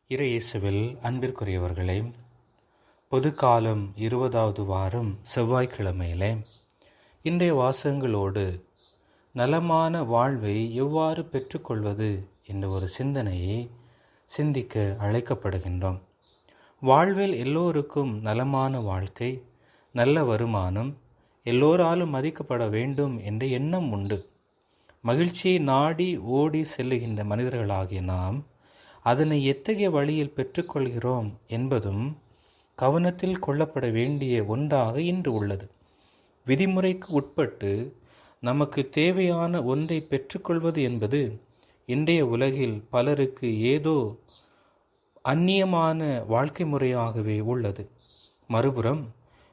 இறை இயேசுவில் அன்பிற்குரியவர்களே, பொதுக்காலம் 20வது வாரம் செவ்வாய்க்கிழமையிலே இன்றைய வாசகங்களோடு நலமான வாழ்வை எவ்வாறு பெற்றுக்கொள்வது என்ற ஒரு சிந்தனையை சிந்திக்க அழைக்கப்படுகின்றோம். வாழ்வில் எல்லோருக்கும் நலமான வாழ்க்கை, நல்ல வருமானம், எல்லோராலும் மதிக்கப்பட வேண்டும் என்ற எண்ணம் உண்டு. மகிழ்ச்சியை நாடி ஓடி செல்லுகின்ற மனிதர்களாகிய நாம் அதனை எத்தகைய வழியில் பெற்றுக்கொள்கிறோம் என்பதும் கவனத்தில் கொள்ளப்பட வேண்டிய ஒன்றாக இன்று உள்ளது. விதிமுறைக்கு உட்பட்டு நமக்கு தேவையான ஒன்றை பெற்றுக்கொள்வது என்பது இன்றைய உலகில் பலருக்கு ஏதோ அந்நியமான வாழ்க்கை முறையாகவே உள்ளது. மறுபுறம்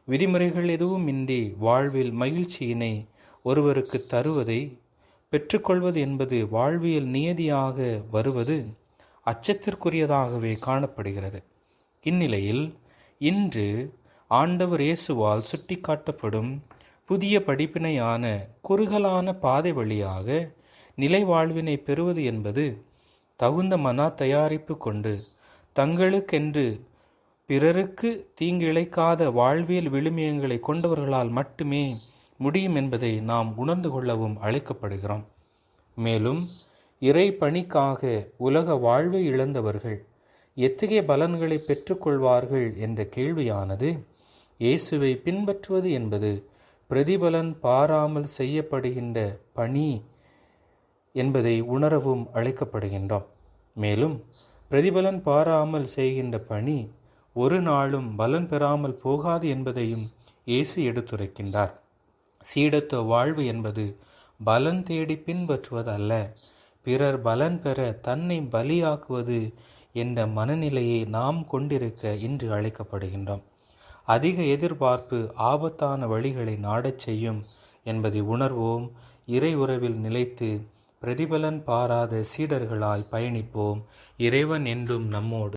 விதிமுறைகள் எதுவும் இன்றி வாழ்வில் மகிழ்ச்சியினை ஒருவருக்கு தருவதை பெற்றுக்கொள்வது என்பது வாழ்வியல் நியதியாக வருவது அச்சத்திற்குரியதாகவே காணப்படுகிறது. இந்நிலையில் இன்று ஆண்டவர் இயேசுவால் சுட்டிக்காட்டப்படும் புதிய படிப்பினையான குறுகலான பாதை வழியாக நிலை வாழ்வினை பெறுவது என்பது தகுந்த மன தயாரிப்பு கொண்டு தங்களுக்கென்று பிறருக்கு தீங்கிழைக்காத வாழ்வியல் விழுமியங்களை கொண்டவர்களால் மட்டுமே முடியும் என்பதை நாம் உணர்ந்து கொள்ளவும் அழைக்கப்படுகிறோம். மேலும் இறை பணிக்காக உலக வாழ்வை இழந்தவர்கள் எத்தகைய பலன்களை பெற்றுக்கொள்வார்கள் என்ற கேள்வியானது இயேசுவை பின்பற்றுவது என்பது பிரதிபலன் பாராமல் செய்யப்படுகின்ற பணி என்பதை உணரவும் அழைக்கப்படுகின்றோம். மேலும் பிரதிபலன் பாராமல் செய்கின்ற பணி ஒரு நாளும் பலன் பெறாமல் போகாது என்பதையும் இயேசு எடுத்துரைக்கின்றார். சீடத்துவ வாழ்வு என்பது பலன் தேடி பின்பற்றுவது அல்ல, பிறர் பலன் பெற தன்னை பலியாக்குவது என்ற மனநிலையை நாம் கொண்டிருக்க இன்று அழைக்கப்படுகின்றோம். அதிக எதிர்பார்ப்பு ஆபத்தான வழிகளை நாடச் செய்யும் என்பதை உணர்வோம். இறை உறவில் நிலைத்து பிரதிபலன் பாராத சீடர்களாய் பயணிப்போம். இறைவன் என்றும் நம்மோடு